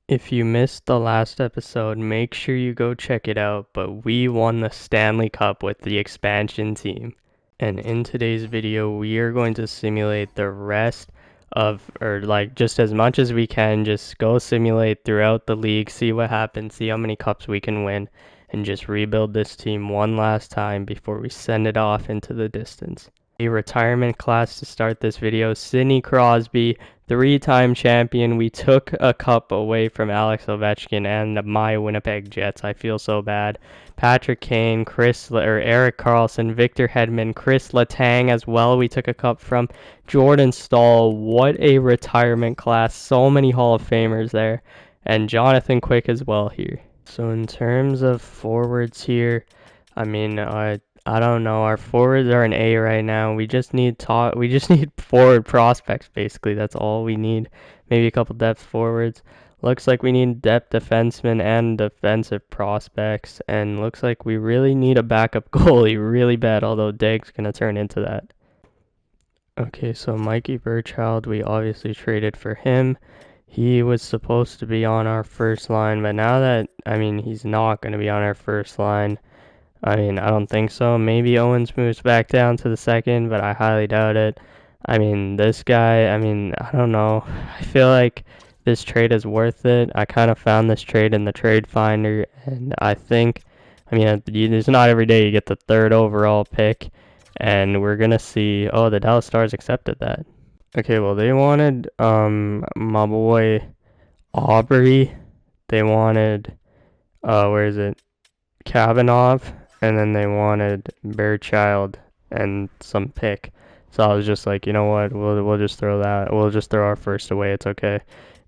If you missed the last episode, make sure you go check it out, but we won the Stanley Cup with the expansion team. And in today's video, we are going to simulate the rest of, or like just as much as we can, just go simulate throughout the league, see what happens, see how many cups we can win, and just rebuild this team one last time before we send it off into the distance. A retirement class to start this video. Sidney Crosby, three-time champion. We took a cup away from Alex Ovechkin and my Winnipeg Jets. I feel so bad. Patrick Kane, Erik Karlsson, Victor Hedman, Chris Letang as well. We took a cup from Jordan Staal. What a retirement class. So many Hall of Famers there. And Jonathan Quick as well here. So in terms of forwards here, I mean, I don't know. Our forwards are an A right now. We just need forward prospects basically. That's all we need. Maybe a couple depth forwards. Looks like we need depth defensemen and defensive prospects, and looks like we really need a backup goalie really bad, although Dag's gonna turn into that. Okay, so Mikey Burchild, we obviously traded for him. He was supposed to be on our first line, but now that, he's not going to be on our first line. I don't think so. Maybe Owens moves back down to the second, but I highly doubt it. This guy, I don't know. I feel like this trade is worth it. I kind of found this trade in the trade finder, and I think, it's not every day you get the third overall pick, and we're going to see, oh, the Dallas Stars accepted that. Okay, well, they wanted, my boy Aubrey. They wanted, Kavanagh. And then they wanted Bearchild and some pick. So I was just like, you know what, we'll just throw that. We'll just throw our first away. It's okay.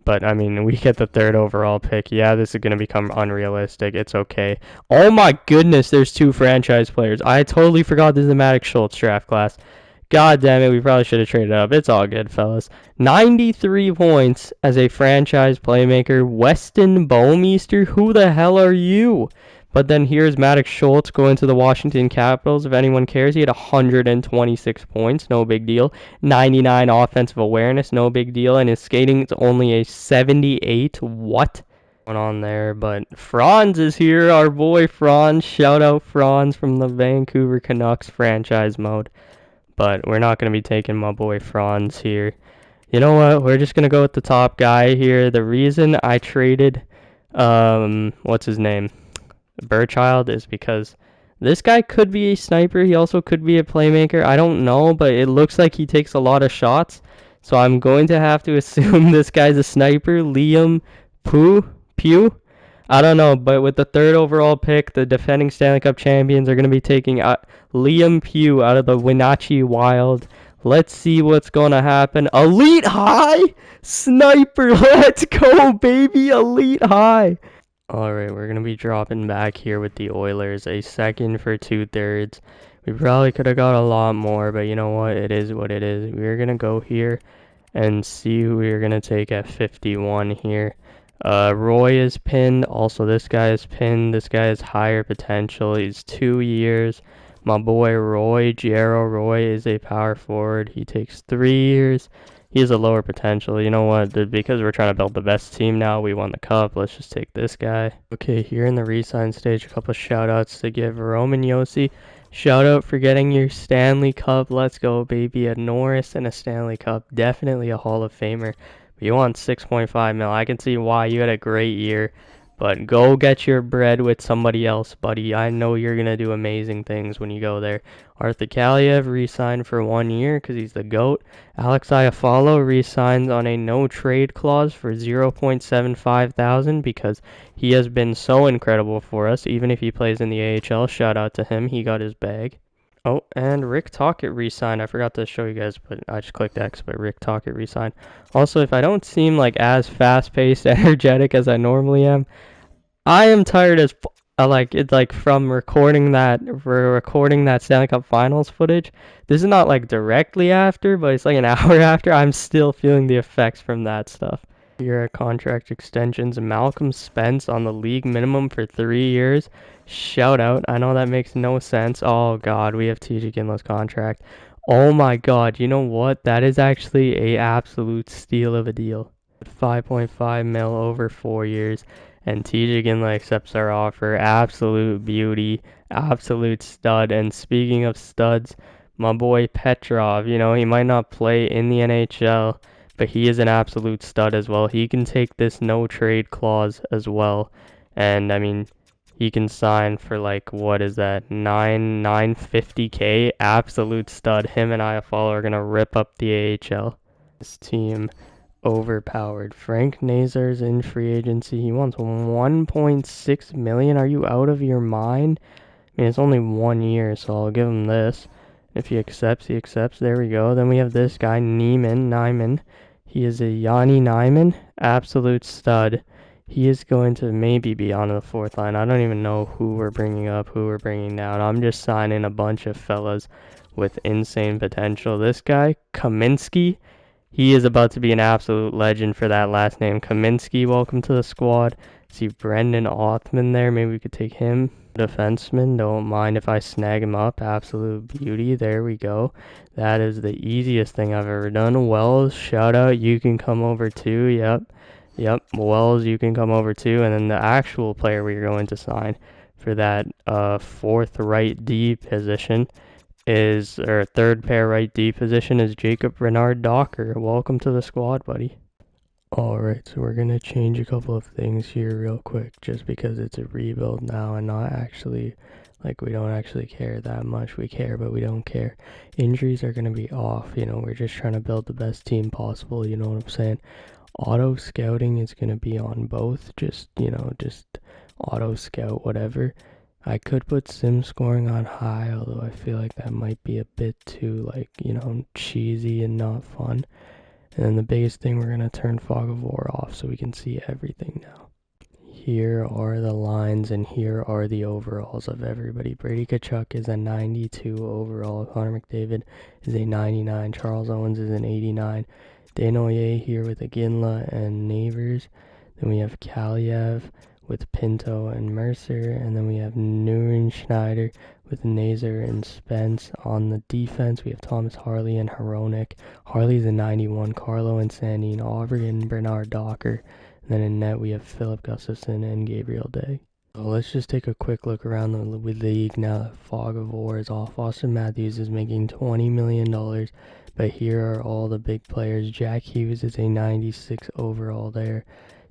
But, we get the third overall pick. Yeah, this is going to become unrealistic. It's okay. Oh, my goodness, there's two franchise players. I totally forgot this is the Maddox Schultz draft class. God damn it, we probably should have traded up. It's all good, fellas. 93 points as a franchise playmaker. Weston Bowmeister, who the hell are you? But then here's Maddox Schultz going to the Washington Capitals. If anyone cares, he had 126 points. No big deal. 99 offensive awareness. No big deal. And his skating is only a 78. What? Going on there? But Franz is here. Our boy Franz. Shout out Franz from the Vancouver Canucks franchise mode. But we're not going to be taking my boy Franz here. You know what? We're just going to go with the top guy here. The reason I traded, what's his name? Burchild is because this guy could be a sniper. He also could be a playmaker. I don't know, but it looks like he takes a lot of shots. So I'm going to have to assume this guy's a sniper. Liam Pugh? I don't know, but with the third overall pick, the defending Stanley Cup champions are going to be taking Liam Pugh out of the Wenatchee Wild. Let's see what's going to happen. Elite High? Sniper, let's go, baby. Elite High. Alright, we're going to be dropping back here with the Oilers. A second for 2/3. We probably could have got a lot more, but you know what? It is what it is. We're going to go here and see who we're going to take at 51 here. Roy is pinned. Also, this guy is pinned. This guy has higher potential. He's 2 years. My boy Jero Roy is a power forward. He takes 3 years. He has a lower potential. You know what? Because we're trying to build the best team now, we won the cup. Let's just take this guy. Okay, here in the re-sign stage, a couple of shout-outs to give. Roman Josi, shout-out for getting your Stanley Cup. Let's go, baby. A Norris and a Stanley Cup. Definitely a Hall of Famer. But you want 6.5 mil. I can see why. You had a great year. But go get your bread with somebody else, buddy. I know you're going to do amazing things when you go there. Arthur Kaliev re-signed for 1 year because he's the GOAT. Alex Iafallo re-signs on a no-trade clause for $0.75 thousand because he has been so incredible for us. Even if he plays in the AHL, shout out to him. He got his bag. Oh, and Rick Tocchet re-signed. I forgot to show you guys, but I just clicked X, but Rick Tocchet re-signed. Also, if I don't seem like as fast-paced, energetic as I normally am, I am tired as from recording that Stanley Cup Finals footage. This is not like directly after, but it's like an hour after. I'm still feeling the effects from that stuff. Here at contract extensions, Malcolm Spence on the league minimum for 3 years. Shout out. I know that makes no sense. Oh god, we have TJ Ginla's contract. Oh my god, you know what? That is actually a absolute steal of a deal. 5.5 mil over 4 years, and TJ Ginla accepts our offer. Absolute beauty, absolute stud. And speaking of studs, my boy Petrov, you know, he might not play in the NHL, but he is an absolute stud as well. He can take this no trade clause as well, and I mean, he can sign for like, what is that, 950K. Absolute stud. Him and Iafallo are gonna rip up the AHL. This team overpowered. Frank Nazar's in free agency. He wants 1.6 million. Are you out of your mind? I mean, it's only 1 year, so I'll give him this. If he accepts, he accepts. There we go. Then we have this guy, Nyman. He is a Yanni Nyman, absolute stud. He is going to maybe be on the fourth line. I don't even know who we're bringing up, who we're bringing down. I'm just signing a bunch of fellas with insane potential. This guy, Kaminsky, he is about to be an absolute legend for that last name. Kaminsky, welcome to the squad. See Brendan Othman there. Maybe we could take him. Defenseman, don't mind if I snag him up. Absolute beauty. There we go. That is the easiest thing I've ever done. Wells, shout out. You can come over too. Yep. Wells, you can come over too. And then the actual player we're going to sign for that fourth right D position is, or third pair right D position is Jacob Renard Docker. Welcome to the squad, buddy. Alright, so we're gonna change a couple of things here real quick, just because it's a rebuild now and not actually, like, we don't actually care that much. We care, but we don't care. Injuries are gonna be off, you know, we're just trying to build the best team possible, you know what I'm saying? Auto scouting is gonna be on both, just auto scout, whatever. I could put sim scoring on high, although I feel like that might be a bit too, like, cheesy and not fun. And then the biggest thing, we're going to turn fog of war off so we can see everything now. Here are the lines and here are the overalls of everybody. Brady Tkachuk is a 92 overall. Connor McDavid is a 99. Charles Owens is an 89. Desnoyers here with Ginla and Neighbors. Then we have Kaliev with Pinto and Mercer. And then we have Nguyen Schneider with Nazar and Spence. On the defense, we have Thomas Harley and Hronek. Harley's a 91. Carlo and Sandine Aubrey and Bernard Docker. And then in net, we have Philip Gustafson and Gabriel Day. So let's just take a quick look around the league now that fog of war is off. Austin Matthews is making $20 million, but here are all the big players. Jack Hughes is a 96 overall there.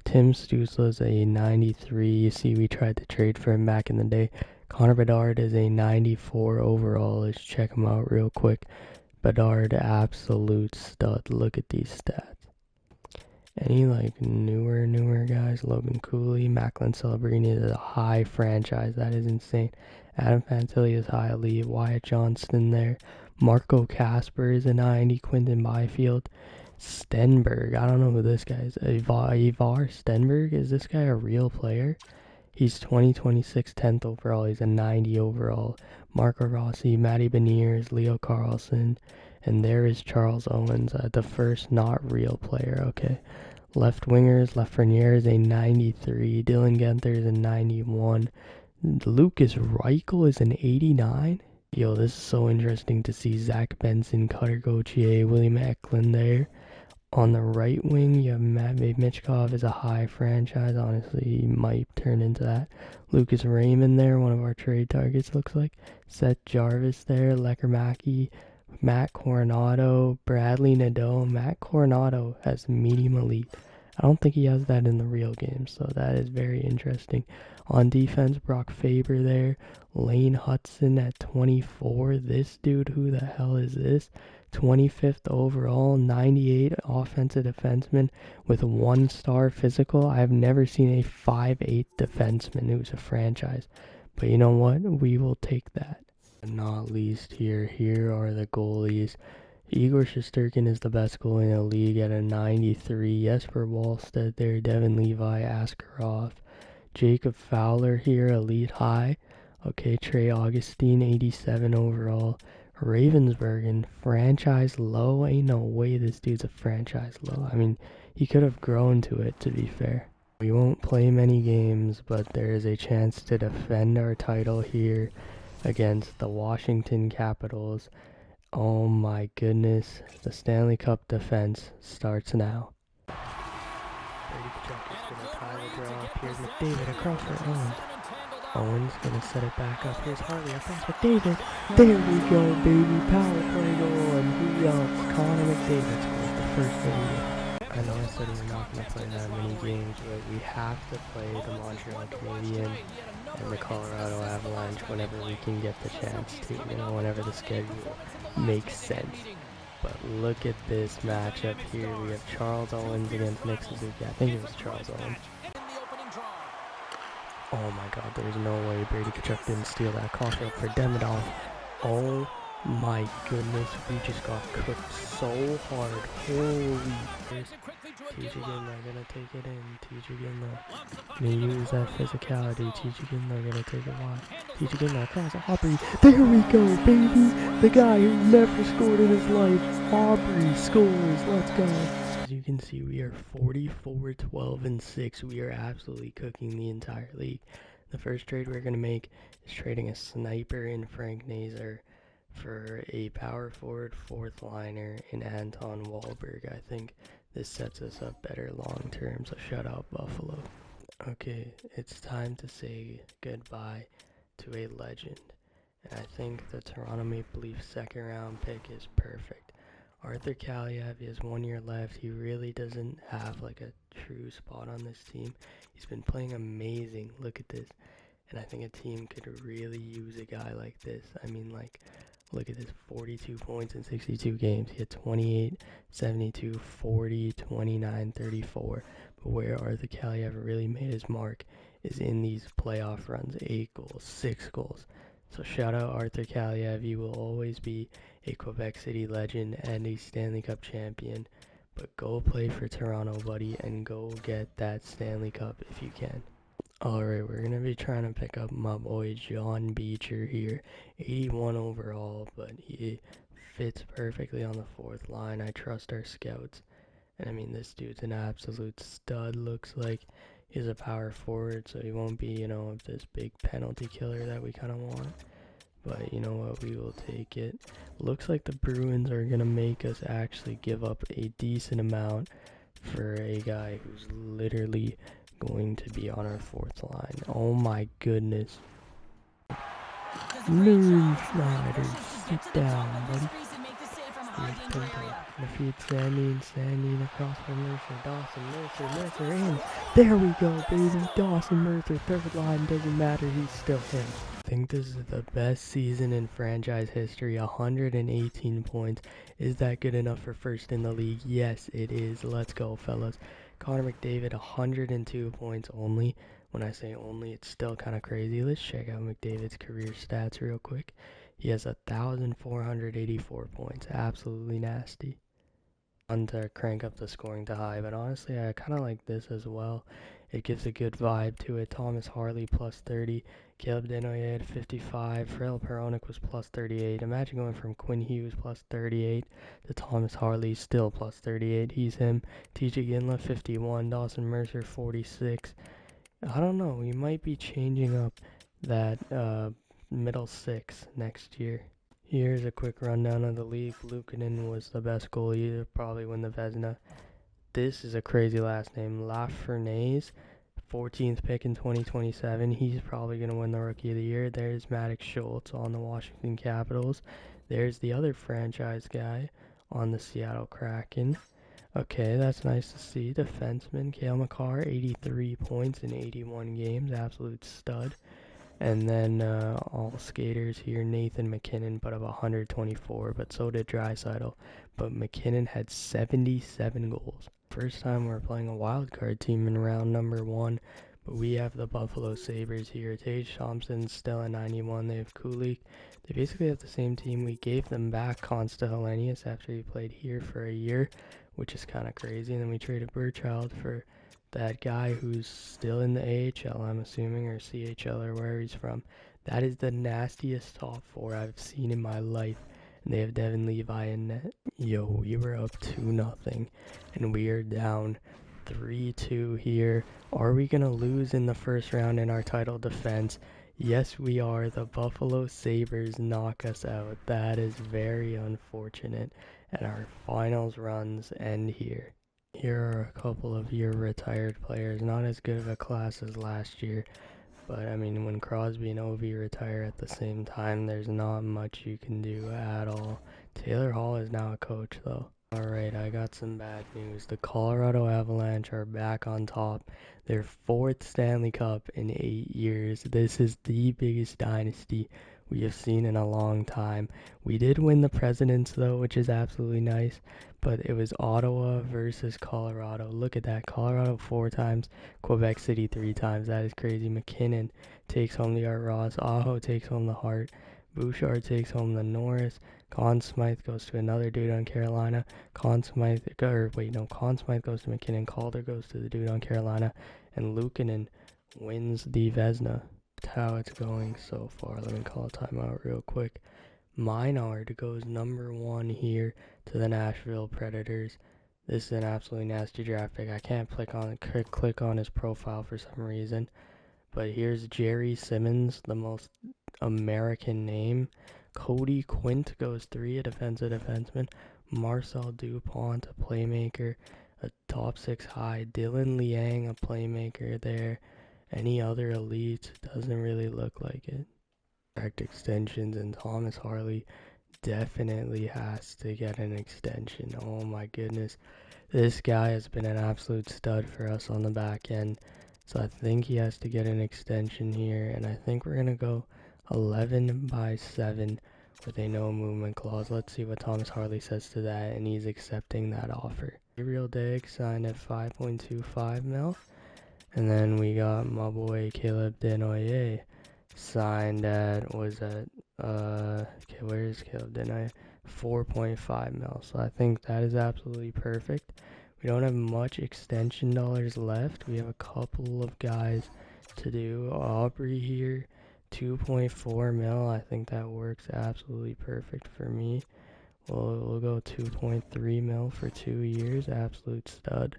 Tim Stützle is a 93. You see, we tried to trade for him back in the day. Connor Bedard is a 94 overall. Let's check him out real quick. Bedard, absolute stud. Look at these stats. Any newer guys? Logan Cooley, Macklin Celebrini is a high franchise. That is insane. Adam Fantilli is high elite. Wyatt Johnston there. Marco Casper is a 90. Quinton Byfield. Stenberg, I don't know who this guy is. Ivar Stenberg, is this guy a real player? He's 2026 10th overall. He's a 90 overall. Marco Rossi, Matty Beniers, Leo Carlson, and there is Charles Owens, the first not real player. Okay. Left wingers, Lafreniere is a 93. Dylan Guenther is a 91. Lucas Reichel is an 89. Yo, this is so interesting to see. Zach Benson, Cutter Gauthier, William Eklund there. On the right wing, you have Matvey Michkov is a high franchise. Honestly, he might turn into that. Lucas Raymond there, one of our trade targets, looks like. Seth Jarvis there, Lecker Mackey, Matt Coronado, Bradley Nadeau. Matt Coronado has medium elite. I don't think he has that in the real game, so that is very interesting. On defense, Brock Faber there. Lane Hudson at 24. This dude, who the hell is this? 25th overall, 98 offensive defenseman with a 1-star physical. I have never seen a 5'8 defenseman who's a franchise. But you know what? We will take that. And not least here are the goalies. Igor Shesterkin is the best goalie in the league at a 93. Jesper Wallstedt there, Devin Levi, Askarov. Jacob Fowler here, elite high. Okay, Trey Augustine, 87 overall. Ravensburgen, franchise low. Ain't no way this dude's a franchise low. I mean, he could have grown to it, to be fair. We won't play many games, but there is a chance to defend our title here against the Washington Capitals. Oh my goodness, the Stanley Cup defense starts now. gonna tie the draw. Here's McDavid across for Owens. Owens gonna set it back up. Here's Harley across McDavid. There we go, baby. Power play goal, and who else? Connor McDavid scores the first of the year. I know I said we're not gonna play that many games, but we have to play the Montreal Canadiens and the Colorado Avalanche whenever we can get the chance to. You know, whenever the schedule makes sense. But look at this matchup here. We have Charles Owens against Nick Suzuki. I think it was Charles Owens. Oh my god, there's no way Brady Tkachuk didn't steal that. Caulfield for Demidov. Oh my goodness, we just got cooked so hard. Holy. TJ Ginla gonna take it in. TJ Ginla gonna use that physicality. TJ Ginla gonna take it wide. TJ Ginla across Aubrey. There we go, baby. The guy who never scored in his life. Aubrey scores. Let's go. As you can see, we are 44, 12, and 6. We are absolutely cooking the entire league. The first trade we're going to make is trading a sniper in Frank Nasher for a power forward fourth liner in Anton Wahlberg. I think this sets us up better long term, so shout out Buffalo. Okay, it's time to say goodbye to a legend. And I think the Toronto Maple Leafs second round pick is perfect. Arthur Kaliev, he has 1 year left. He really doesn't have like a true spot on this team. He's been playing amazing. Look at this. And I think a team could really use a guy like this. I mean, like, look at this. 42 points in 62 games. He had 28, 72, 40, 29, 34. But where Arthur Kaliev really made his mark is in these playoff runs. 8 goals, 6 goals. So shout out Arthur Kaliev. You will always be a Quebec City legend and a Stanley Cup champion. But go play for Toronto, buddy, and go get that Stanley Cup if you can. Alright, we're going to be trying to pick up my boy John Beecher here. 81 overall, but he fits perfectly on the fourth line. I trust our scouts. And I mean, this dude's an absolute stud. Looks like he's a power forward, so he won't be, you know, this big penalty killer that we kind of want. But you know what, we will take it. Looks like the Bruins are going to make us actually give up a decent amount for a guy who's literally going to be on our fourth line. Oh my goodness. Moon Schneider, sit down, buddy. Defeat Sandine across from Mercer, Mercer in. There we go, baby. Dawson Mercer, third line, doesn't matter, he's still him. I think this is the best season in franchise history. 118 points. Is that good enough for first in the league? Yes, it is. Let's go, fellas. Connor McDavid, 102 points only. When I say only, it's still kind of crazy. Let's check out McDavid's career stats real quick. He has 1,484 points. Absolutely nasty. Fun to crank up the scoring to high, but honestly, I kind of like this as well. It gives a good vibe to it. Thomas Harley plus 30. Caleb Denoyer at 55. Frail Peronic was plus 38. Imagine going from Quinn Hughes plus 38 to Thomas Harley still plus 38. He's him. TJ Ginla 51. Dawson Mercer 46. I don't know. We might be changing up that middle six next year. Here's a quick rundown of the league. Luukkonen was the best goalie. He'll probably win the Vezina. This is a crazy last name. Lafreniere, 14th pick in 2027. He's probably going to win the Rookie of the Year. There's Maddox Schultz on the Washington Capitals. There's the other franchise guy on the Seattle Kraken. Okay, that's nice to see. Defenseman, Cale Makar, 83 points in 81 games. Absolute stud. And then all skaters here, Nathan McKinnon put up 124, but so did Draisaitl. But McKinnon had 77 goals. First time we're playing a wildcard team in round number 1, but we have the Buffalo Sabres here. Tage Thompson's still at 91. They have Kulik. They basically have the same team. We gave them back Consta Hellenius after he played here for a year, which is kind of crazy. And then we traded Burchild for that guy who's still in the AHL, I'm assuming, or CHL, or where he's from. That is the nastiest top 4 I've seen in my life. And they have Devin Levi in net. Yo, we were up 2-0, and we are down 3-2 here. Are we going to lose in the first round in our title defense? Yes, we are. The Buffalo Sabres knock us out. That is very unfortunate, and our finals runs end here. Here are a couple of your retired players. Not as good of a class as last year, but I mean, when Crosby and Ovi retire at the same time, there's not much you can do at all. Taylor Hall is now a coach, though. Alright, I got some bad news. The Colorado Avalanche are back on top. Their 4th Stanley Cup in 8 years. This is the biggest dynasty we have seen in a long time. We did win the Presidents, though, which is absolutely nice. But it was Ottawa versus Colorado. Look at that. Colorado 4 times, Quebec City 3 times. That is crazy. McKinnon takes home the Art Ross. Aho takes home the Hart. Bouchard takes home the Norris. Conn Smythe goes to another dude on Carolina. Conn Smythe goes to McKinnon. Calder goes to the dude on Carolina. And Luukkonen wins the Vezina. That's how it's going so far. Let me call a timeout real quick. Maynard goes number 1 here to the Nashville Predators. This is an absolutely nasty draft pick. I can't click on his profile for some reason. But here's Jerry Simmons, the most American name. Cody Quint goes 3, a defenseman. Marcel Dupont, a playmaker, a top 6 high. Dylan Liang, a playmaker there. Any other elites? Doesn't really look like it. Extensions, and Thomas Harley definitely has to get an extension. Oh my goodness, this guy has been an absolute stud for us on the back end, so I think he has to get an extension here, and I think we're gonna go 11/7 with a no movement clause. Let's see what Thomas Harley says to that, and he's accepting that offer. Gabriel Dag signed at 5.25 mil, and then we got my boy Caleb Denoyer signed at, where's Caleb Denoyer? 4.5 mil. So I think that is absolutely perfect. We don't have much extension dollars left. We have a couple of guys to do. Aubrey here, 2.4 mil. I think that works absolutely perfect for me. We'll go 2.3 mil for 2 years. Absolute stud.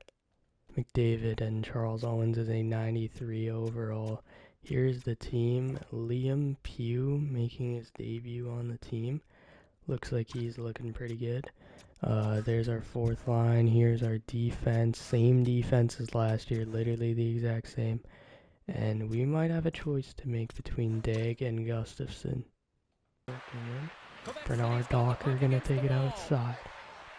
McDavid and Charles Owens is a 93 overall. Here's the team. Liam Pugh making his debut on the team. Looks like he's looking pretty good. There's our 4th line. Here's our defense. Same defense as last year. Literally the exact same. And we might have a choice to make between Dag and Gustafson. Bernard Docker gonna take it outside.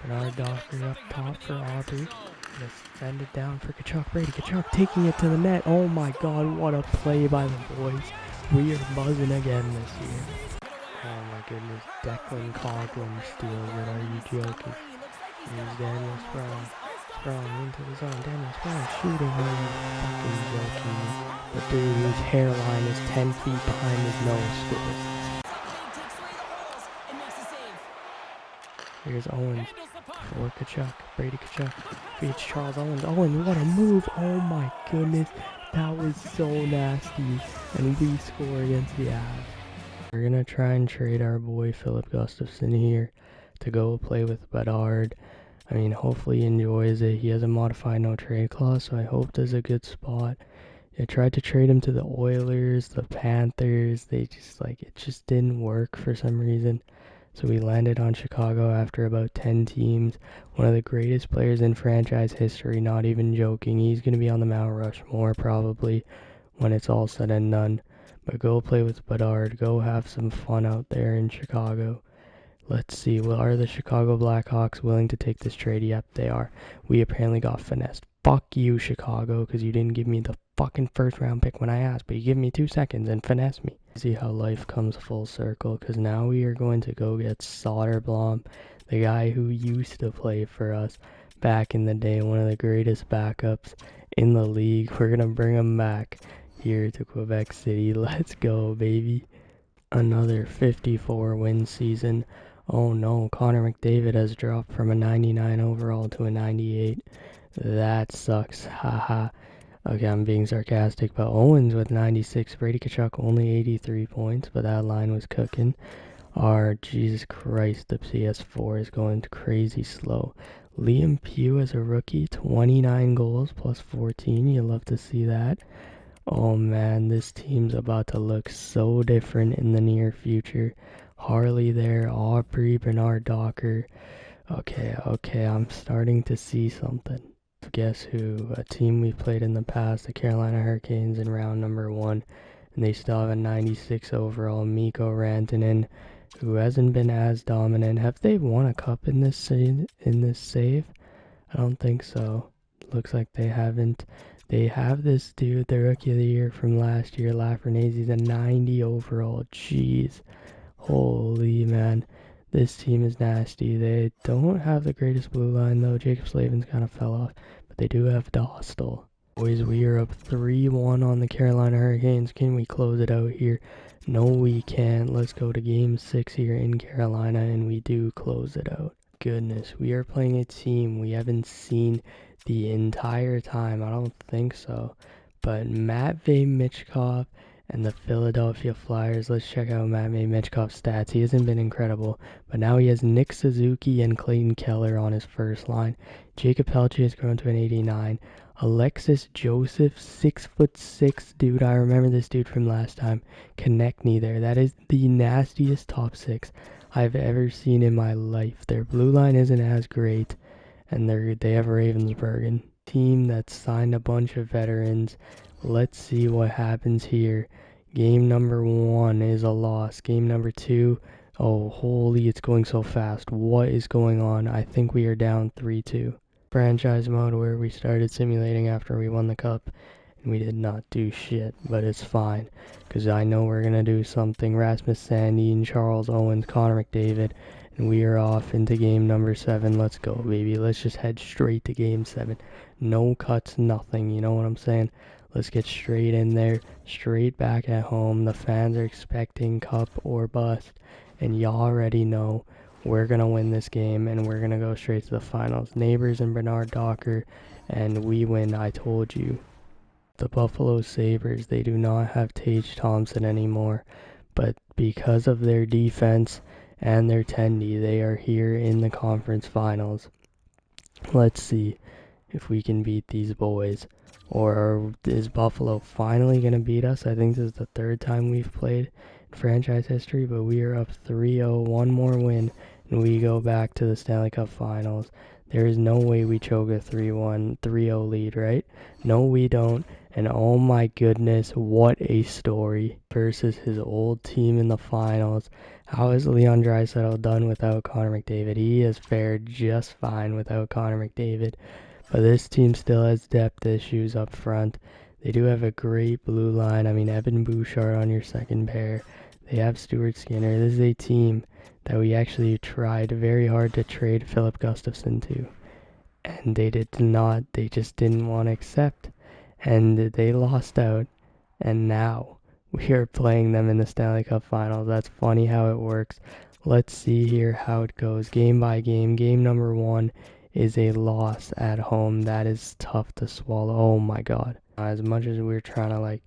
Bernard Docker up top for Aubrey. Gonna send it down for Kachuk. Brady Kachuk taking it to the net. Oh my god, what a play by the boys. We are buzzing again this year. Oh my goodness, Declan Coughlin steals it. Are you joking? Here's Daniel Sprong. Sprong into the zone. Daniel Sprong shooting. Are you fucking joking me? The dude whose hairline is 10 feet behind his nose scores. Here's Owens for Kachuk. Brady Kachuk beats Charles Owens. Owens, what a move. Oh my goodness. That was so nasty. And we score against the Avs. We're going to try and trade our boy Philip Gustafson here to go play with Bedard. I mean, hopefully he enjoys it. He has a modified no trade clause, so I hope there's a good spot. I tried to trade him to the Oilers, the Panthers. They just, it just didn't work for some reason. So we landed on Chicago after about 10 teams. One of the greatest players in franchise history, not even joking. He's going to be on the Mount Rushmore probably when it's all said and done. But go play with Bedard. Go have some fun out there in Chicago. Let's see. Well, are the Chicago Blackhawks willing to take this trade? Yep, they are. We apparently got finessed. Fuck you, Chicago, because you didn't give me the fucking 1st round pick when I asked, but you give me 2 seconds and finesse me. See how life comes full circle, because now we are going to go get Soderblom, the guy who used to play for us back in the day, one of the greatest backups in the league. We're going to bring him back here to Quebec City. Let's go, baby. Another 54 win season. Oh no, Connor McDavid has dropped from a 99 overall to a 98. That sucks. Haha. Okay, I'm being sarcastic, but Owens with 96. Brady Kachuk only 83 points, but that line was cooking. Jesus Christ, the PS4 is going crazy slow. Liam Pugh as a rookie, 29 goals plus 14. You love to see that. Oh man, this team's about to look so different in the near future. Harley there, Aubrey, Bernard Docker. Okay, I'm starting to see something. Guess who? A team we played in the past, the Carolina Hurricanes, in round number 1. And they still have a 96 overall Mikko Rantanen, who hasn't been as dominant. Have they won a cup in this save? I don't think so. Looks like they haven't. They have this dude, the rookie of the year from last year, Lafreniere. He's a 90 overall. Jeez. Holy man. This team is nasty. They don't have the greatest blue line though. Jacob Slavin's kind of fell off. But they do have Dostal. Boys, we are up 3-1 on the Carolina Hurricanes. Can we close it out here? No, we can't. Let's go to game 6 here in Carolina, and we do close it out. Goodness, we are playing a team we haven't seen the entire time. I don't think so. But Matvei Michkov and the Philadelphia Flyers. Let's check out Matvei Michkov's stats. He hasn't been incredible, but now he has Nick Suzuki and Clayton Keller on his first line. Jacob Pelche has grown to an 89. Alexis Joseph, 6'6", dude. I remember this dude from last time. Konechny there. That is the nastiest top 6 I've ever seen in my life. Their blue line isn't as great, and they have Ravensburgen. Team that's signed a bunch of veterans. Let's see what happens here. Game number 1 is a loss. Game number 2, oh holy, it's going so fast. What is going on? I think we are down 3-2. Franchise mode, where we started simulating after we won the cup, and we did not do shit, but it's fine, because I know we're going to do something. Rasmus Sandin, Charles Owens, Connor McDavid, and we are off into game number 7. Let's go, baby. Let's just head straight to game 7. No cuts, nothing, you know what I'm saying? Let's get straight in there, straight back at home. The fans are expecting cup or bust, and y'all already know we're going to win this game, and we're going to go straight to the finals. Neighbors and Bernard Docker, and we win, I told you. The Buffalo Sabres, they do not have Tage Thompson anymore, but because of their defense and their tendy, they are here in the conference finals. Let's see if we can beat these boys. Or is Buffalo finally going to beat us? I think this is the 3rd time we've played in franchise history, but we are up 3-0, one more win, and we go back to the Stanley Cup Finals. There is no way we choke a 3-0 lead, right? No, we don't. And oh my goodness, what a story. Versus his old team in the finals. How has Leon Draisaitl done without Connor McDavid? He has fared just fine without Connor McDavid. But this team still has depth issues up front. They do have a great blue line. I mean, Evan Bouchard on your second pair. They have Stuart Skinner. This is a team that we actually tried very hard to trade Philip Gustafson to. And they did not. They just didn't want to accept. And they lost out. And now we are playing them in the Stanley Cup Finals. That's funny how it works. Let's see here how it goes. Game by game. Game number 1 is a loss at home. That is tough to swallow. Oh my god. As much as we're trying to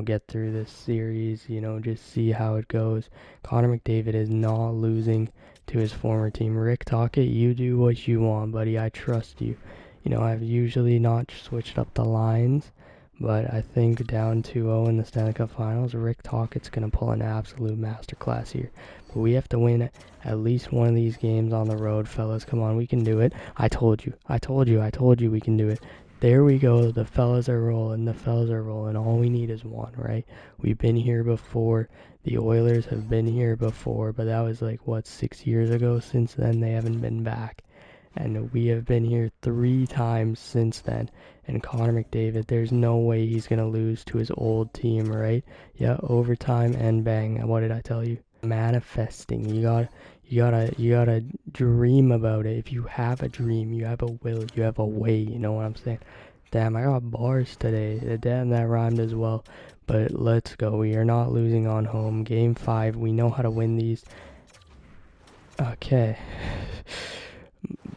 get through this series, just see how it goes. Connor McDavid is not losing to his former team. Rick Tocchet, you do what you want, buddy. I trust you. I've usually not switched up the lines, but I think down 2-0 in the Stanley Cup Finals, Rick Tocchet's going to pull an absolute masterclass here. But we have to win at least one of these games on the road, fellas. Come on, we can do it. I told you we can do it. There we go. The fellas are rolling. All we need is one, right? We've been here before. The Oilers have been here before, but that was 6 years ago. Since then, they haven't been back. And we have been here 3 times since then. And Connor McDavid, there's no way he's going to lose to his old team, right? Yeah, overtime and bang. What did I tell you? Manifesting. You gotta dream about it. If you have a dream, you have a will, you have a way, you know what I'm saying? Damn, I got bars today. Damn, that rhymed as well. But let's go. We are not losing on home. Game 5, we know how to win these. Okay.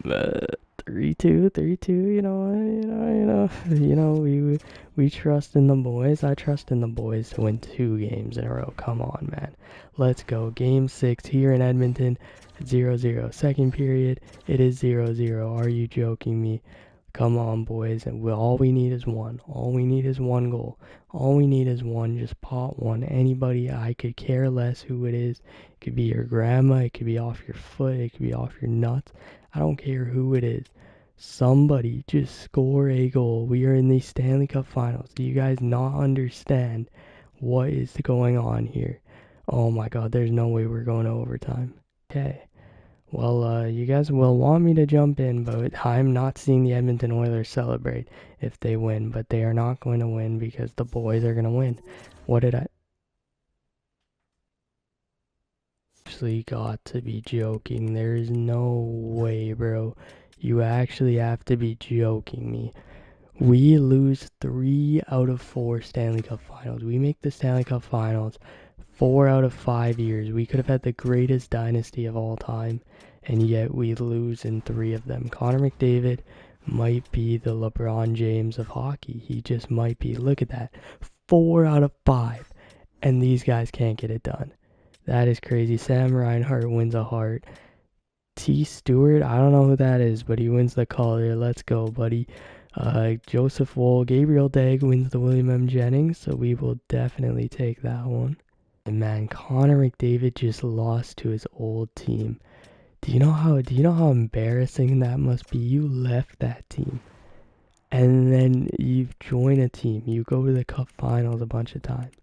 3-2, we trust in the boys. I trust in the boys to win 2 games in a row. Come on, man. Let's go. Game 6 here in Edmonton, 0-0. Second period, it is 0-0. Are you joking me? Come on, boys. And all we need is one. All we need is one goal. All we need is one. Just pot one. Anybody, I could care less who it is. It could be your grandma. It could be off your foot. It could be off your nuts. I don't care who it is. Somebody just score a goal. We are in the Stanley Cup Finals. Do you guys not understand what is going on here? Oh my god, there's no way we're going to overtime. Okay. Well, you guys will want me to jump in, but I'm not seeing the Edmonton Oilers celebrate if they win. But they are not going to win because the boys are going to win. What did I... Actually got to be joking. There is no way, bro. You actually have to be joking me. We lose 3 out of 4 Stanley Cup Finals. We make the Stanley Cup Finals 4 out of 5 years. We could have had the greatest dynasty of all time, and yet we lose in 3 of them. Connor McDavid might be the LeBron James of hockey. He just might be. Look at that. 4 out of 5, and these guys can't get it done. That is crazy. Sam Reinhart wins a Hart. T. Stewart, I don't know who that is, but he wins the Calder. Let's go, buddy. Joseph Woll, Gabriel Dagg wins the William M. Jennings, so we will definitely take that one. And man, Connor McDavid just lost to his old team. Do you know how embarrassing that must be? You left that team, and then you join a team. You go to the Cup Finals a bunch of times,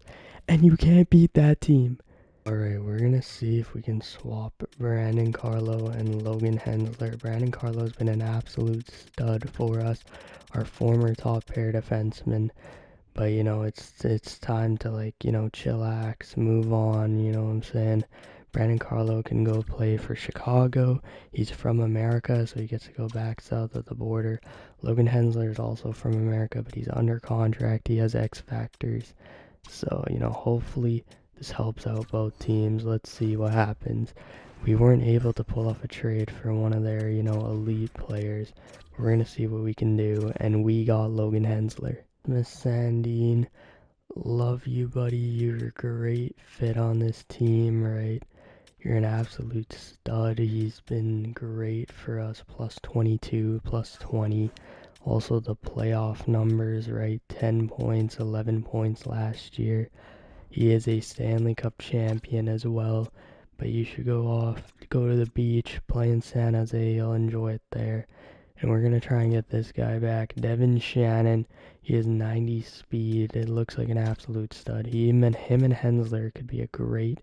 and you can't beat that team. Alright, we're gonna see if we can swap Brandon Carlo and Logan Hensler. Brandon Carlo's been an absolute stud for us, our former top pair defenseman. But you know, it's time to, like, you know, chillax, move on, you know what I'm saying? Brandon Carlo can go play for Chicago. He's from America, so he gets to go back south of the border. Logan Hensler is also from America, but he's under contract. He has X factors. So, you know, hopefully this helps out both teams. Let's see what happens. We weren't able to pull off a trade for one of their, you know, elite players. We're going to see what we can do. And we got Logan Hensler. Miss Sandine, love you, buddy. You're a great fit on this team, right? You're an absolute stud. He's been great for us. Plus 22, plus 20. Also the playoff numbers, right? 10 points, 11 points last year. He is a Stanley Cup champion as well, but you should go to the beach, play in San Jose, you'll enjoy it there. And we're going to try and get this guy back. Devin Shannon, he has 90 speed, it looks like an absolute stud. Him and Hensler could be a great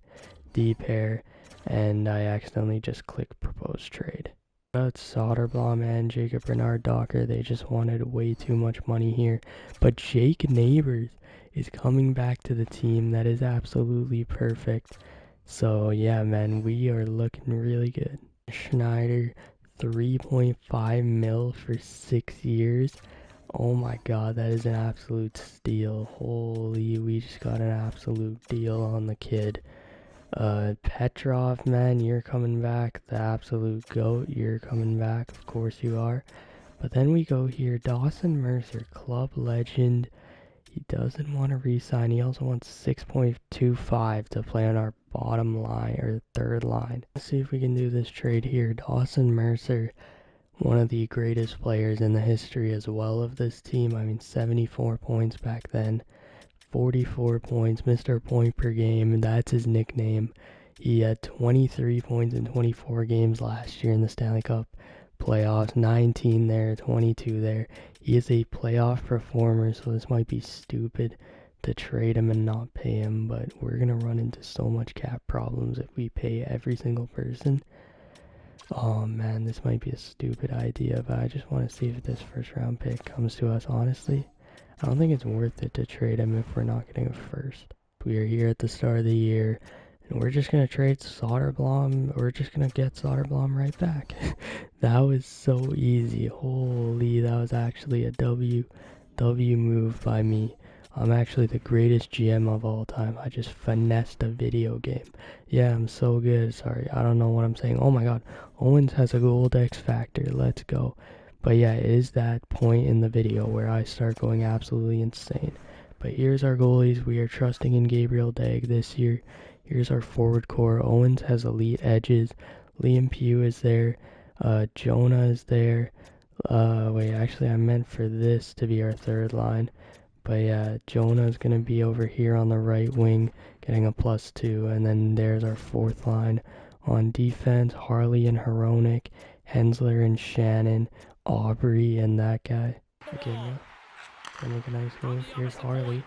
D pair, and I accidentally just clicked propose trade. Soderblom and Jacob Bernard Docker, they just wanted way too much money here. But Jake Neighbors is coming back to the team. That is absolutely perfect. So yeah, man, we are looking really good. Schneider, 3.5 mil for 6 years. Oh my god, that is an absolute steal. Holy, we just got an absolute deal on the kid. Petrov, man, you're coming back. The absolute GOAT, you're coming back. Of course you are. But then we go here, Dawson Mercer, club legend. He doesn't want to re-sign. He also wants 6.25 to play on our bottom line, or third line. Let's see if we can do this trade here. Dawson Mercer, one of the greatest players in the history as well of this team. I mean, 74 points back then. 44 points, Mr. Point per game, that's his nickname. He had 23 points in 24 games last year in the Stanley Cup playoffs, 19 there, 22 there. He is a playoff performer, so this might be stupid to trade him and not pay him, but we're going to run into so much cap problems if we pay every single person. Oh man, this might be a stupid idea, but I just want to see if this first round pick comes to us, honestly. I don't think it's worth it to trade him if we're not getting a first. We are here at the start of the year, and we're just going to trade Soderblom. We're just going to get Soderblom right back. That was so easy. Holy, that was actually a W move by me. I'm actually the greatest GM of all time. I just finessed a video game. Yeah, I'm so good. Sorry, I don't know what I'm saying. Oh my god, Owens has a gold X factor. Let's go. But yeah, it is that point in the video where I start going absolutely insane. But here's our goalies. We are trusting in Gabriel Dagg this year. Here's our forward core. Owens has elite edges. Liam Pugh is there. Jonah is there. Wait, actually I meant for this to be our third line. But yeah, Jonah is going to be over here on the right wing, getting a +2. And then there's our fourth line. On defense, Harley and Hronek, Hensler and Shannon. Aubrey and that guy. Again, gonna make a nice move. Here's Harley.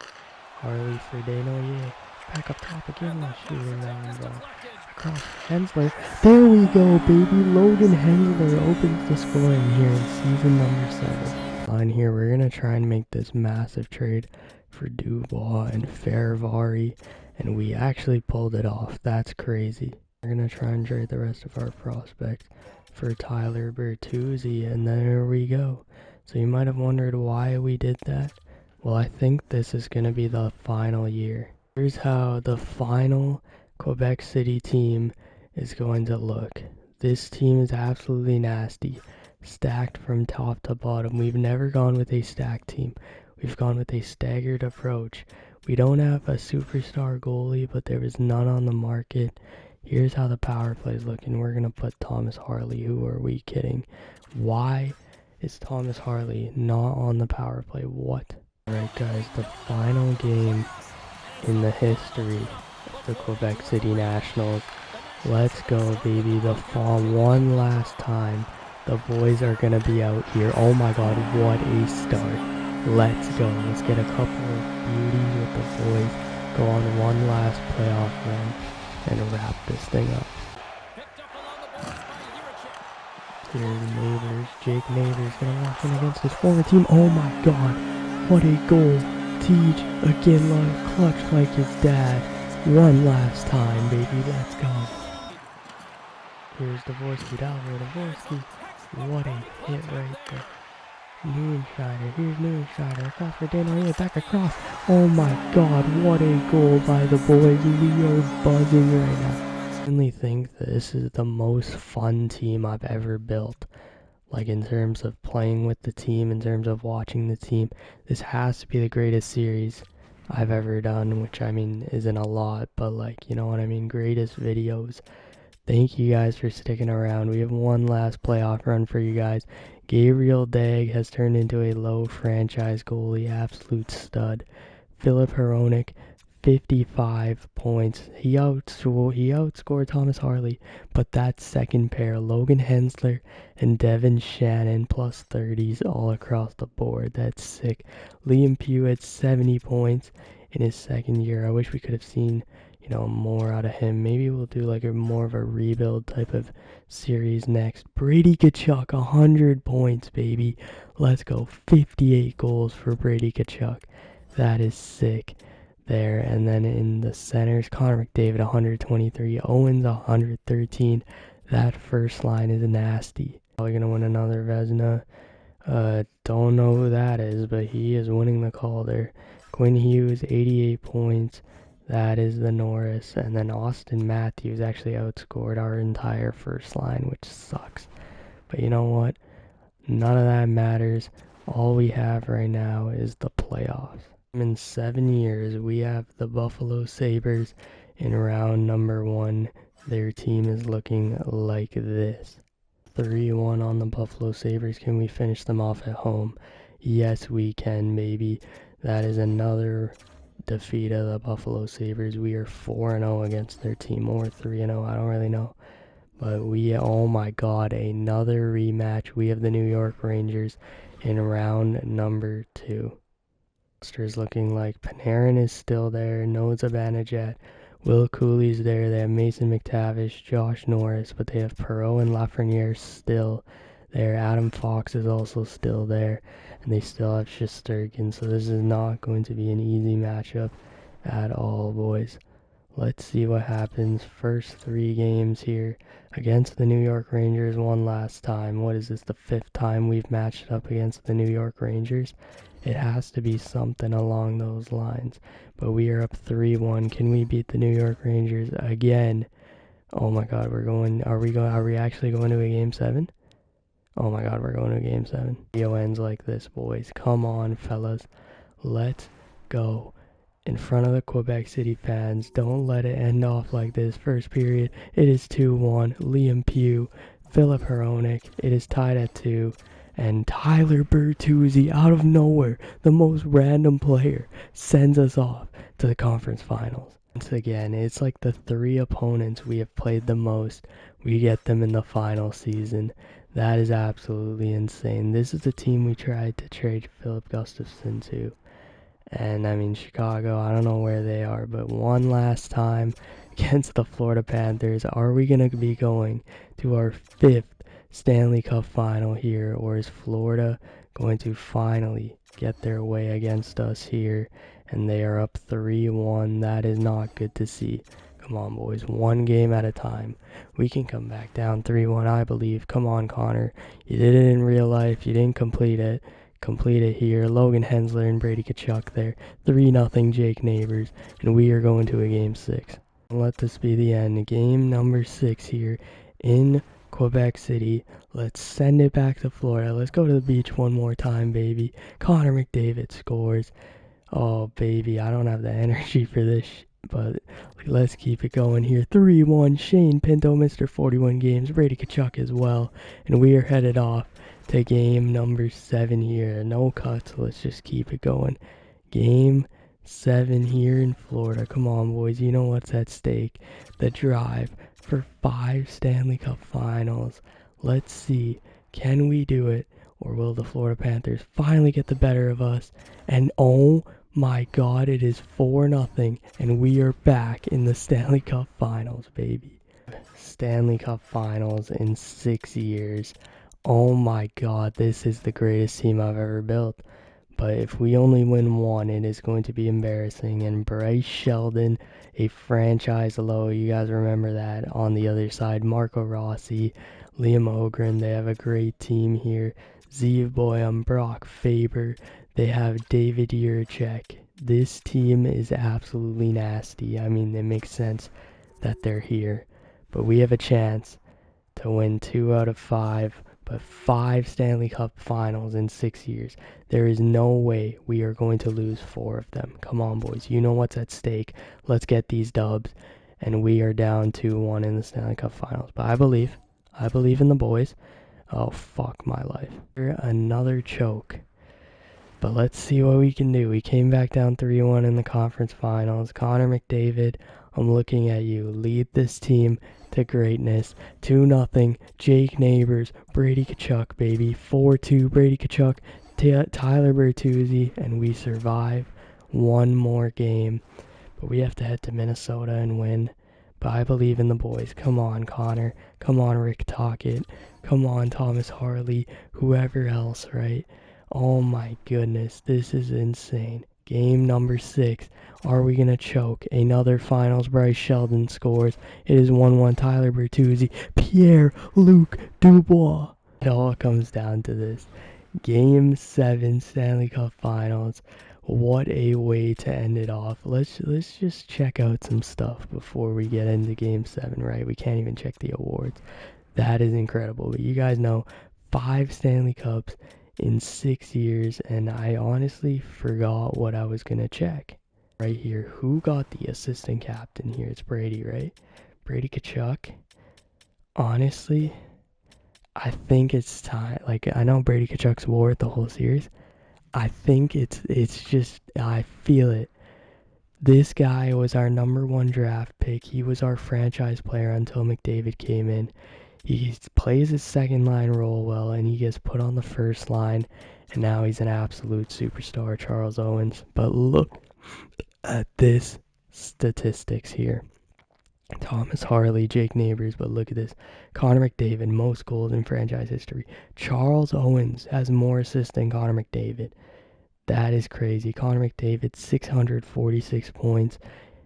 Harley for Dano, yeah. Back up top again, shooting that one's off. Across Hensler. There we go, baby. Logan Hensler opens the scoring here in season number 7. On here, we're gonna try and make this massive trade for Dubois and Ferravari, and we actually pulled it off. That's crazy. We're gonna try and trade the rest of our prospects for Tyler Bertuzzi, and there we go. So you might have wondered why we did that. Well, I think this is going to be the final year. Here's how the final Quebec City team is going to look. This team is absolutely nasty, stacked from top to bottom. We've never gone with a stacked team. We've gone with a staggered approach. We don't have a superstar goalie, but there was none on the market. Here's how the power play is looking. We're going to put Thomas Harley. Who are we kidding? Why is Thomas Harley not on the power play? What? Alright guys, the final game in the history of the Quebec City Nationals. Let's go, baby. The fall one last time. The boys are going to be out here. Oh my god, what a start. Let's go. Let's get a couple of beauties with the boys. Go on one last playoff run and wrap this thing up. Here's Neighbors. Jake Neighbors gonna walk in against his former team. Oh my god, what a goal. Teach again, like clutch like his dad. One last time, baby. Let's go. Here's Dvorsky, Dalver, Dvorsky. What a hit right there. Moonshiner, here's Moonshiner. Across for Daniel, back across. Oh my god, what a goal by the boys. We are buzzing right now. I really think this is the most fun team I've ever built. Like in terms of playing with the team, in terms of watching the team. This has to be the greatest series I've ever done, which I mean isn't a lot, but like, you know what I mean, greatest videos. Thank you guys for sticking around. We have one last playoff run for you guys. Gabriel Dag has turned into a low franchise goalie, absolute stud. Philip Hronek, 55 points. He outscored Thomas Harley, but that second pair, Logan Hensler and Devin Shannon, plus 30s all across the board. That's sick. Liam Pugh had 70 points in his second year. I wish we could have seen, you know, more out of him. Maybe we'll do like a more of a rebuild type of series next. Brady Tkachuk, 100 points, baby. Let's go. 58 goals for Brady Tkachuk. That is sick there. And then in the centers, Connor McDavid, 123. Owens, 113. That first line is nasty. Probably going to win another Vezina. Don't know who that is, but he is winning the Calder. Quinn Hughes, 88 points. That is the Norris. And then Austin Matthews actually outscored our entire first line, which sucks. But you know what? None of that matters. All we have right now is the playoffs. In 7 years, we have the Buffalo Sabres in round number 1. Their team is looking like this. 3-1 on the Buffalo Sabres. Can we finish them off at home? Yes, we can, baby. That is another defeat of the Buffalo Sabres. We are 4-0 against their team, or 3-0, I don't really know. But oh my god, another rematch. We have the New York Rangers in round number 2. Is looking like Panarin is still there, no Zibanejad. Will Cooley's there, they have Mason McTavish, Josh Norris, but they have Perreault and Lafreniere still there. Adam Fox is also still there, and they still have Shesterkin, so this is not going to be an easy matchup at all, boys. Let's see what happens. First 3 games here against the New York Rangers one last time. What is this, the 5th time we've matched up against the New York Rangers? It has to be something along those lines. But we are up 3-1. Can we beat the New York Rangers again? Oh my god, are we actually going to a game 7? Oh my god, we're going to a game 7. Video ends like this, boys. Come on, fellas. Let's go. In front of the Quebec City fans. Don't let it end off like this. First period, it is 2-1. Liam Pugh, Philip Hronek. It is tied at 2. And Tyler Bertuzzi, out of nowhere, the most random player, sends us off to the conference finals. Once again, it's like the 3 opponents we have played the most. We get them in the final season. That is absolutely insane. This is the team we tried to trade Philip Gustafson to. And I mean, Chicago, I don't know where they are, but one last time against the Florida Panthers, are we going to be going to our 5th Stanley Cup final here, or is Florida going to finally get their way against us here? And they are up 3-1. That is not good to see. Come on, boys, one game at a time. We can come back down 3-1, I believe. Come on, Connor. You did it in real life. You didn't complete it. Complete it here. Logan Hensler and Brady Tkachuk there. 3-0 Jake Neighbors. And we are going to a game 6. Let this be the end. Game number 6 here in Quebec City. Let's send it back to Florida. Let's go to the beach one more time, baby. Connor McDavid scores. Oh, baby, I don't have the energy for this, but let's keep it going here. 3-1, Shane Pinto, Mr. 41 games, Brady Tkachuk as well, and we are headed off to game number 7 here. No cuts, let's just keep it going. Game 7 here in Florida. Come on, boys, you know what's at stake. The drive for 5 Stanley Cup finals. Let's see, can we do it? Or will the Florida Panthers finally get the better of us? And oh my God, it is 4-0, and we are back in the Stanley Cup Finals, baby. Stanley Cup Finals in 6 years. Oh my God, this is the greatest team I've ever built. But if we only win one, it is going to be embarrassing. And Bryce Sheldon, a franchise low, you guys remember that. On the other side, Marco Rossi, Liam Ogren, they have a great team here. Zeev Boyum, Brock Faber, they have David Jiricek. This team is absolutely nasty. I mean, it makes sense that they're here. But we have a chance to win 2 out of 5, but 5 Stanley Cup finals in 6 years. There is no way we are going to lose 4 of them. Come on, boys. You know what's at stake. Let's get these dubs. And we are down 2-1 in the Stanley Cup finals. But I believe in the boys. Oh, fuck my life. Another choke. But let's see what we can do. We came back down 3-1 in the conference finals. Connor McDavid, I'm looking at you. Lead this team to greatness. 2-0. Jake Neighbors, Brady Tkachuk, baby. 4-2, Brady Tkachuk, Tyler Bertuzzi, and we survive one more game. But we have to head to Minnesota and win. But I believe in the boys. Come on, Connor. Come on, Rick Tocchet. Come on, Thomas Harley. Whoever else, right? Oh my goodness, this is insane. Game number 6. Are we going to choke? Another finals. Bryce Sheldon scores. It is 1-1. Tyler Bertuzzi. Pierre-Luc Dubois. It all comes down to this. Game 7 Stanley Cup Finals. What a way to end it off. Let's just check out some stuff before we get into Game 7, right? We can't even check the awards. That is incredible. But you guys know, 5 Stanley Cups in 6 years, and I honestly forgot what I was going to check. Right here, who got the assistant captain here? It's Brady, right? Brady Tkachuk. Honestly, I think it's time. Like, I know Brady Tkachuk's wore it the whole series. I think it's just, I feel it. This guy was our number 1 draft pick. He was our franchise player until McDavid came in. He plays his second line role well, and he gets put on the first line, and now he's an absolute superstar, Charles Owens. But look at this statistics here. Thomas Harley, Jake Neighbors, but look at this. Connor McDavid, most goals in franchise history. Charles Owens has more assists than Connor McDavid. That is crazy. Connor McDavid, 646 points.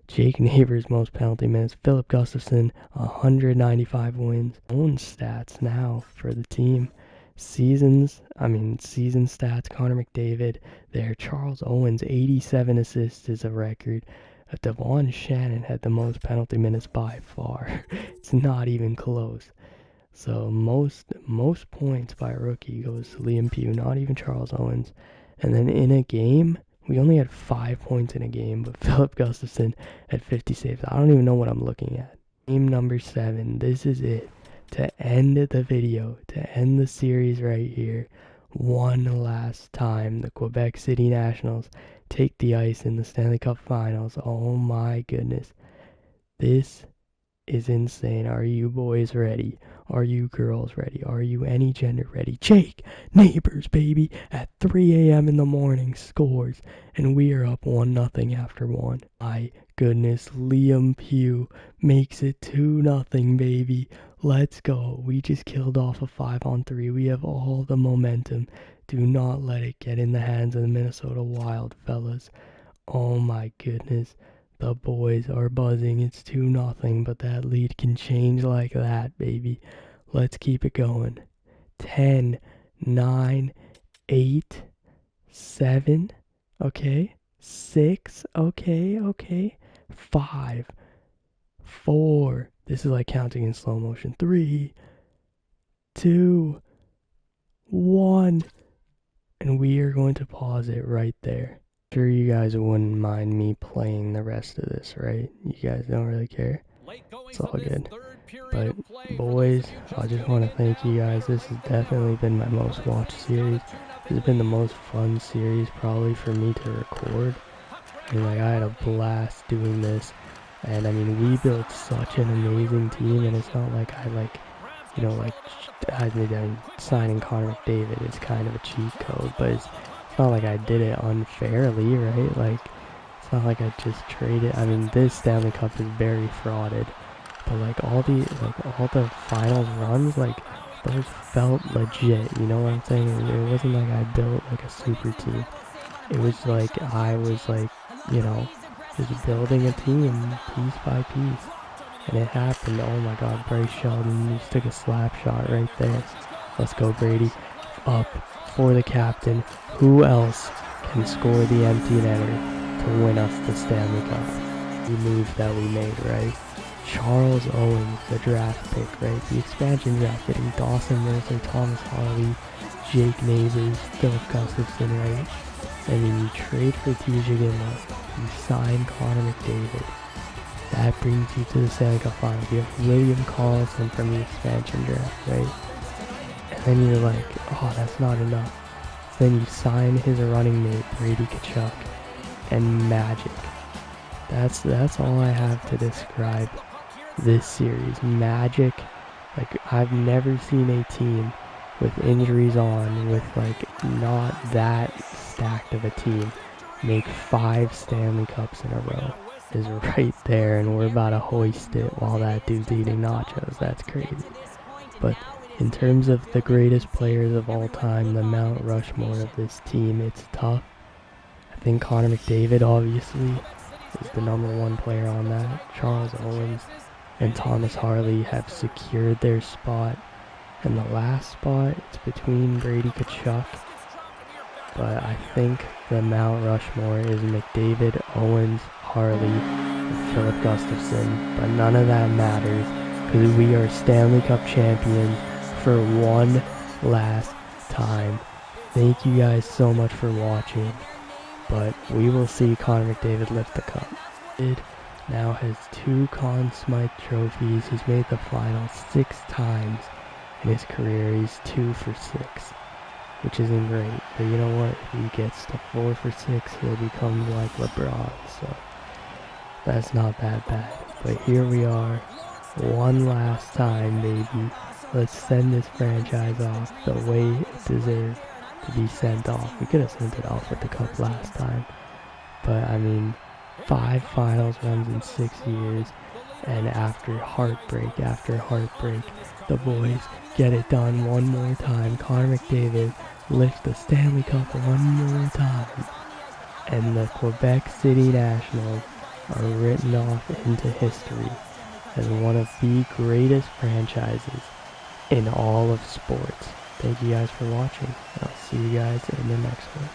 Jake Neighbors, most penalty minutes. Philip Gustafson, 195 wins. Own stats now for the team. Season stats. Connor McDavid there. Charles Owens, 87 assists is a record. Devon Shannon had the most penalty minutes by far. It's not even close. So most points by a rookie goes to Liam Pugh, not even Charles Owens. And then in a game, we only had 5 points in a game, but Philip Gustafson had 50 saves. I don't even know what I'm looking at. Game number 7. This is it. To end the video, to end the series right here. One last time, the Quebec City Nationals take the ice in the Stanley Cup Finals. Oh my goodness. This is insane. Are you boys ready? Are you girls ready? Are you any gender ready? Jake Neighbors, baby, at 3 a.m. in the morning scores, and we are up 1-0 after one. My goodness, Liam Pugh makes it 2-0, baby. Let's go. We just killed off a 5-on-3. We have all the momentum. Do not let it get in the hands of the Minnesota Wild, fellas. Oh my goodness. The boys are buzzing. It's 2-0, but that lead can change like that, baby. Let's keep it going. 10, 9, 8, 7, okay. 6, okay. 5, 4. This is like counting in slow motion. 3, 2, 1. And we are going to pause it right there. Sure, you guys wouldn't mind me playing the rest of this, right? You guys don't really care. It's all good. But boys, I just want to thank you guys. This has definitely been my most watched series. This has been the most fun series probably for me to record. And like, I had a blast doing this. And I mean, we built such an amazing team, and it's not like I like, you know, like signing Connor McDavid is kind of a cheat code, but it's not like I did it unfairly, right? Like, it's not like I just traded. I mean, this Stanley Cup is very frauded, but like all the finals runs, like those felt legit. You know what I'm saying? It wasn't like I built like a super team. It was like I was like, you know, just building a team piece by piece. And it happened. Oh my god, Bryce Sheldon just took a slap shot right there. Let's go, Brady. Up for the captain. Who else can score the empty netter to win us the Stanley Cup? The move that we made, right? Charles Owens, the draft pick, right? The expansion draft, getting Dawson Mercer, Thomas Harley, Jake Neighbors, Philip Gustafson, right? And then you trade for TJ Gilmore. You sign Connor McDavid. That brings you to the Stanley Cup Finals. You have William Karlsson from the expansion draft, right? And then you're like, oh, that's not enough. Then you sign his running mate, Brady Tkachuk, and magic. That's all I have to describe this series. Magic. Like, I've never seen a team with injuries on, with like not that stacked of a team, make 5 Stanley Cups in a row. Is right there, and we're about to hoist it while that dude's eating nachos. That's crazy. But in terms of the greatest players of all time, the Mount Rushmore of this team, it's tough. I think Connor McDavid obviously is the #1 player on that. Charles Owens and Thomas Harley have secured their spot, and the last spot, it's between Brady Tkachuk, but I think the Mount Rushmore is McDavid, Owens, Harley, and Philip Gustafson, but none of that matters because we are Stanley Cup champions for one last time. Thank you guys so much for watching, but we will see Connor McDavid lift the cup. It now has 2 Conn Smythe trophies. He's made the finals 6 times in his career. He's 2 for 6. Which isn't great, but you know what? If he gets to 4 for 6, he'll become like LeBron, so that's not that bad. But here we are, one last time, baby. Let's send this franchise off the way it deserves to be sent off. We could have sent it off with the cup last time, but I mean, 5 finals runs in 6 years, and after heartbreak, the boys get it done one more time. Connor McDavid lifts the Stanley Cup one more time, and the Quebec City Nationals are written off into history as one of the greatest franchises in all of sports. Thank you guys for watching. I'll see you guys in the next one.